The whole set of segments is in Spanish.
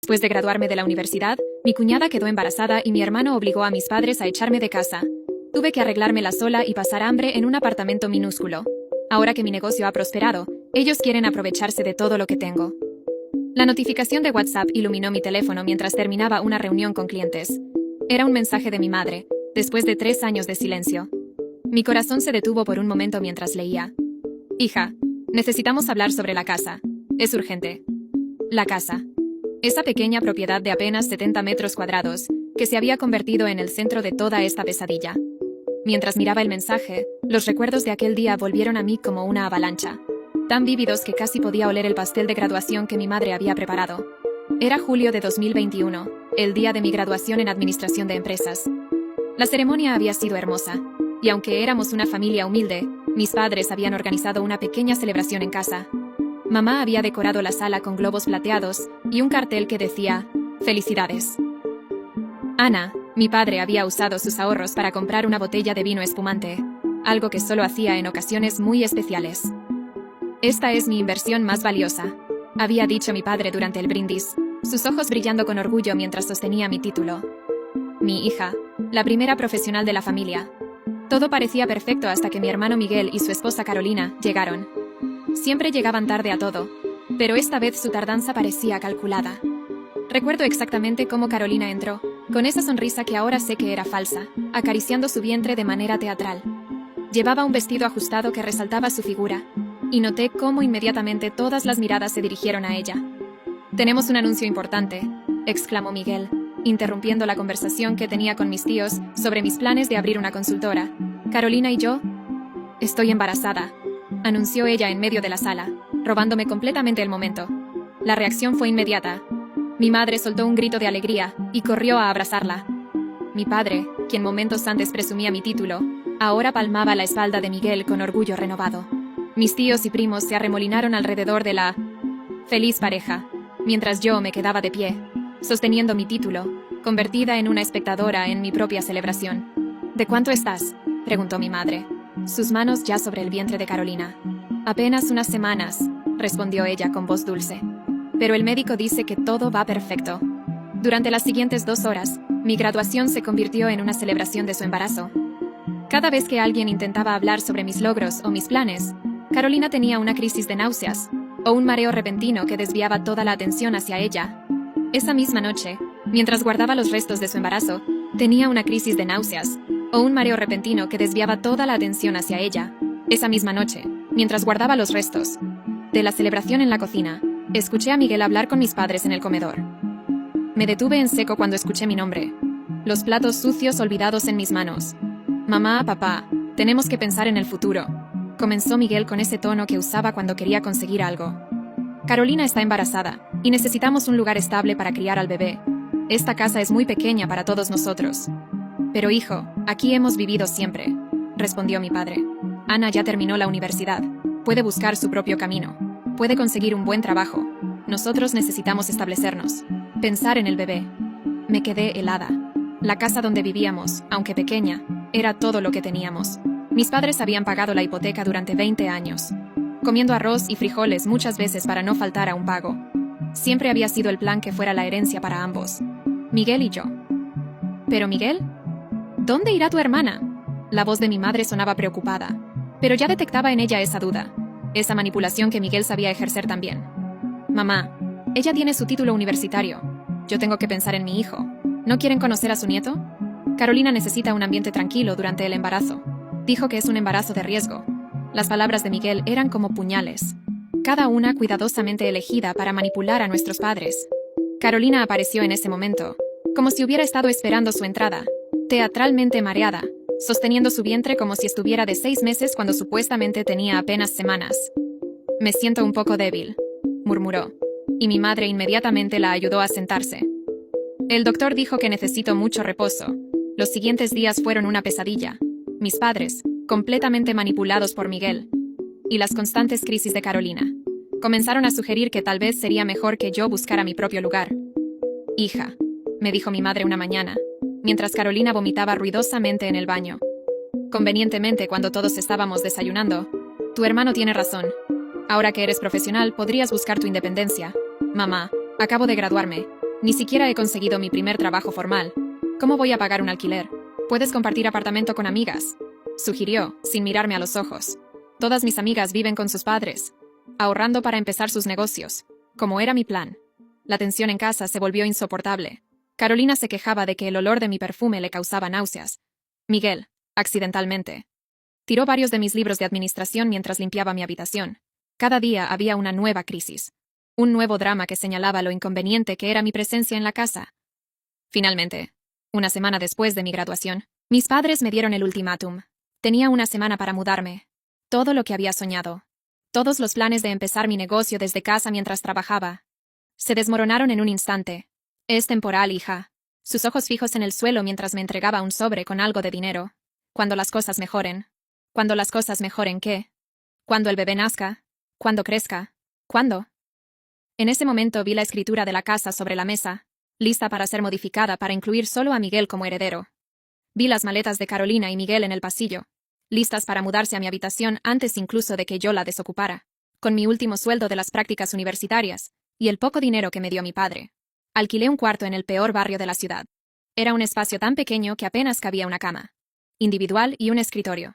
Después de graduarme de la universidad, mi cuñada quedó embarazada y mi hermano obligó a mis padres a echarme de casa. Tuve que arreglármela sola y pasar hambre en un apartamento minúsculo. Ahora que mi negocio ha prosperado, ellos quieren aprovecharse de todo lo que tengo. La notificación de WhatsApp iluminó mi teléfono mientras terminaba una reunión con clientes. Era un mensaje de mi madre, después de 3 años de silencio. Mi corazón se detuvo por un momento mientras leía. Hija, necesitamos hablar sobre la casa. Es urgente. La casa. Esa pequeña propiedad de apenas 70 metros cuadrados, que se había convertido en el centro de toda esta pesadilla. Mientras miraba el mensaje, los recuerdos de aquel día volvieron a mí como una avalancha, tan vívidos que casi podía oler el pastel de graduación que mi madre había preparado. Era julio de 2021, el día de mi graduación en Administración de Empresas. La ceremonia había sido hermosa, y aunque éramos una familia humilde, mis padres habían organizado una pequeña celebración en casa. Mamá había decorado la sala con globos plateados y un cartel que decía, «Felicidades». Ana, mi padre, había usado sus ahorros para comprar una botella de vino espumante, algo que solo hacía en ocasiones muy especiales. «Esta es mi inversión más valiosa», había dicho mi padre durante el brindis, sus ojos brillando con orgullo mientras sostenía mi título. Mi hija, la primera profesional de la familia. Todo parecía perfecto hasta que mi hermano Miguel y su esposa Carolina llegaron. Siempre llegaban tarde a todo, pero esta vez su tardanza parecía calculada. Recuerdo exactamente cómo Carolina entró, con esa sonrisa que ahora sé que era falsa, acariciando su vientre de manera teatral. Llevaba un vestido ajustado que resaltaba su figura, y noté cómo inmediatamente todas las miradas se dirigieron a ella. «Tenemos un anuncio importante», exclamó Miguel, interrumpiendo la conversación que tenía con mis tíos sobre mis planes de abrir una consultora. «Carolina y yo...» «Estoy embarazada», anunció ella en medio de la sala, robándome completamente el momento. La reacción fue inmediata. Mi madre soltó un grito de alegría y corrió a abrazarla. Mi padre, quien momentos antes presumía mi título, ahora palmaba la espalda de Miguel con orgullo renovado. Mis tíos y primos se arremolinaron alrededor de la feliz pareja, mientras yo me quedaba de pie, sosteniendo mi título, convertida en una espectadora en mi propia celebración. «¿De cuánto estás?», preguntó mi madre, sus manos ya sobre el vientre de Carolina. «Apenas unas semanas», respondió ella con voz dulce. «Pero el médico dice que todo va perfecto». Durante las siguientes 2 horas, mi graduación se convirtió en una celebración de su embarazo. Cada vez que alguien intentaba hablar sobre mis logros o mis planes, Carolina tenía una crisis de náuseas, o un mareo repentino que desviaba toda la atención hacia ella. Esa misma noche, mientras guardaba los restos de su embarazo, tenía una crisis de náuseas, o un mareo repentino que desviaba toda la atención hacia ella. Esa misma noche, mientras guardaba los restos de la celebración en la cocina, escuché a Miguel hablar con mis padres en el comedor. Me detuve en seco cuando escuché mi nombre. Los platos sucios olvidados en mis manos. «Mamá, papá, tenemos que pensar en el futuro», comenzó Miguel con ese tono que usaba cuando quería conseguir algo. «Carolina está embarazada, y necesitamos un lugar estable para criar al bebé. Esta casa es muy pequeña para todos nosotros». «Pero hijo, aquí hemos vivido siempre», respondió mi padre. «Ana ya terminó la universidad. Puede buscar su propio camino. Puede conseguir un buen trabajo. Nosotros necesitamos establecernos. Pensar en el bebé». Me quedé helada. La casa donde vivíamos, aunque pequeña, era todo lo que teníamos. Mis padres habían pagado la hipoteca durante 20 años, comiendo arroz y frijoles muchas veces para no faltar a un pago. Siempre había sido el plan que fuera la herencia para ambos, Miguel y yo. «¿Pero Miguel? ¿Dónde irá tu hermana?», la voz de mi madre sonaba preocupada, pero ya detectaba en ella esa duda, esa manipulación que Miguel sabía ejercer también. «Mamá, ella tiene su título universitario. Yo tengo que pensar en mi hijo. ¿No quieren conocer a su nieto? Carolina necesita un ambiente tranquilo durante el embarazo. Dijo que es un embarazo de riesgo». Las palabras de Miguel eran como puñales, cada una cuidadosamente elegida para manipular a nuestros padres. Carolina apareció en ese momento, como si hubiera estado esperando su entrada, teatralmente mareada, sosteniendo su vientre como si estuviera de 6 meses cuando supuestamente tenía apenas semanas. «Me siento un poco débil», murmuró, y mi madre inmediatamente la ayudó a sentarse. «El doctor dijo que necesito mucho reposo». Los siguientes días fueron una pesadilla. Mis padres, completamente manipulados por Miguel, y las constantes crisis de Carolina, comenzaron a sugerir que tal vez sería mejor que yo buscara mi propio lugar. «Hija», me dijo mi madre una mañana, mientras Carolina vomitaba ruidosamente en el baño. Convenientemente cuando todos estábamos desayunando, «Tu hermano tiene razón. Ahora que eres profesional, podrías buscar tu independencia. Mamá, acabo de graduarme. Ni siquiera he conseguido mi primer trabajo formal. ¿Cómo voy a pagar un alquiler? Puedes compartir apartamento con amigas, sugirió, sin mirarme a los ojos. Todas mis amigas viven con sus padres, ahorrando para empezar sus negocios, como era mi plan. La tensión en casa se volvió insoportable. Carolina se quejaba de que el olor de mi perfume le causaba náuseas. Miguel, accidentalmente, tiró varios de mis libros de administración mientras limpiaba mi habitación. Cada día había una nueva crisis. Un nuevo drama que señalaba lo inconveniente que era mi presencia en la casa. Finalmente, una semana después de mi graduación, mis padres me dieron el ultimátum. Tenía una semana para mudarme. Todo lo que había soñado. Todos los planes de empezar mi negocio desde casa mientras trabajaba. Se desmoronaron en un instante. Es temporal, hija. Sus ojos fijos en el suelo mientras me entregaba un sobre con algo de dinero. Cuando las cosas mejoren. ¿Cuando las cosas mejoren qué? ¿Cuando el bebé nazca? ¿Cuándo crezca? ¿Cuándo? En ese momento vi la escritura de la casa sobre la mesa, lista para ser modificada para incluir solo a Miguel como heredero. Vi las maletas de Carolina y Miguel en el pasillo, listas para mudarse a mi habitación antes incluso de que yo la desocupara, con mi último sueldo de las prácticas universitarias y el poco dinero que me dio mi padre. Alquilé un cuarto en el peor barrio de la ciudad. Era un espacio tan pequeño que apenas cabía una cama individual y un escritorio.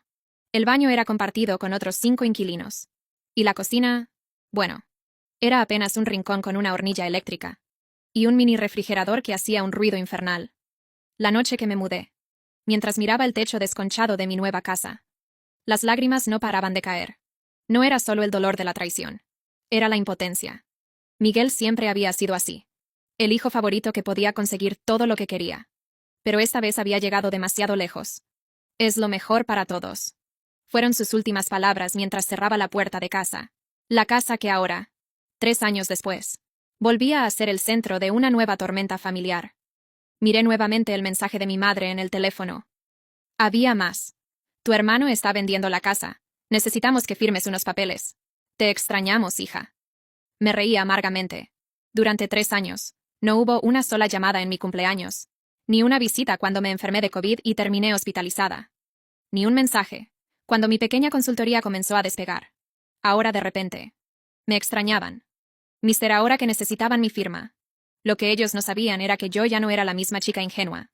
El baño era compartido con otros 5 inquilinos. Y la cocina, bueno, era apenas un rincón con una hornilla eléctrica. Y un mini refrigerador que hacía un ruido infernal. La noche que me mudé, mientras miraba el techo desconchado de mi nueva casa, las lágrimas no paraban de caer. No era solo el dolor de la traición. Era la impotencia. Miguel siempre había sido así. El hijo favorito que podía conseguir todo lo que quería. Pero esta vez había llegado demasiado lejos. Es lo mejor para todos. Fueron sus últimas palabras mientras cerraba la puerta de casa. La casa que ahora, 3 años después, volvía a ser el centro de una nueva tormenta familiar. Miré nuevamente el mensaje de mi madre en el teléfono. Había más. Tu hermano está vendiendo la casa. Necesitamos que firmes unos papeles. Te extrañamos, hija. Me reí amargamente. Durante 3 años, no hubo una sola llamada en mi cumpleaños. Ni una visita cuando me enfermé de COVID y terminé hospitalizada. Ni un mensaje, cuando mi pequeña consultoría comenzó a despegar. Ahora de repente. Me extrañaban. Mister, ahora que necesitaban mi firma. Lo que ellos no sabían era que yo ya no era la misma chica ingenua.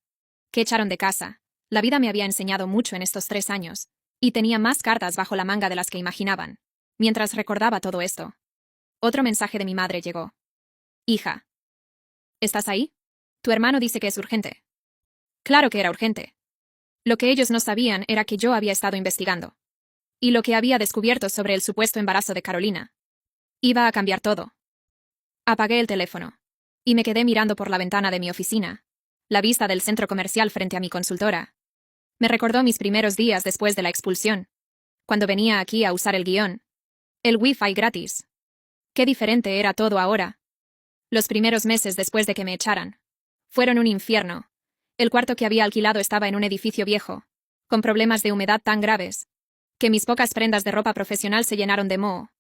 Que echaron de casa. La vida me había enseñado mucho en estos 3 años, y tenía más cartas bajo la manga de las que imaginaban. Mientras recordaba todo esto, otro mensaje de mi madre llegó. Hija. ¿Estás ahí? Tu hermano dice que es urgente. Claro que era urgente. Lo que ellos no sabían era que yo había estado investigando. Y lo que había descubierto sobre el supuesto embarazo de Carolina. Iba a cambiar todo. Apagué el teléfono. Y me quedé mirando por la ventana de mi oficina. La vista del centro comercial frente a mi consultora. Me recordó mis primeros días después de la expulsión. Cuando venía aquí a usar el guión. El Wi-Fi gratis. Qué diferente era todo ahora. Los primeros meses después de que me echaran. Fueron un infierno. El cuarto que había alquilado estaba en un edificio viejo, con problemas de humedad tan graves, que mis pocas prendas de ropa profesional se llenaron de moho.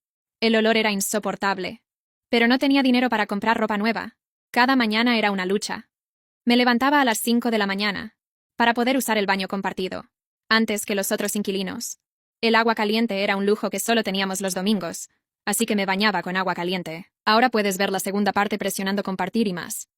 El olor era insoportable. Pero no tenía dinero para comprar ropa nueva. Cada mañana era una lucha. Me levantaba a las 5 de la mañana, para poder usar el baño compartido, antes que los otros inquilinos. El agua caliente era un lujo que solo teníamos los domingos, así que me bañaba con agua caliente. Ahora puedes ver la segunda parte presionando compartir y más.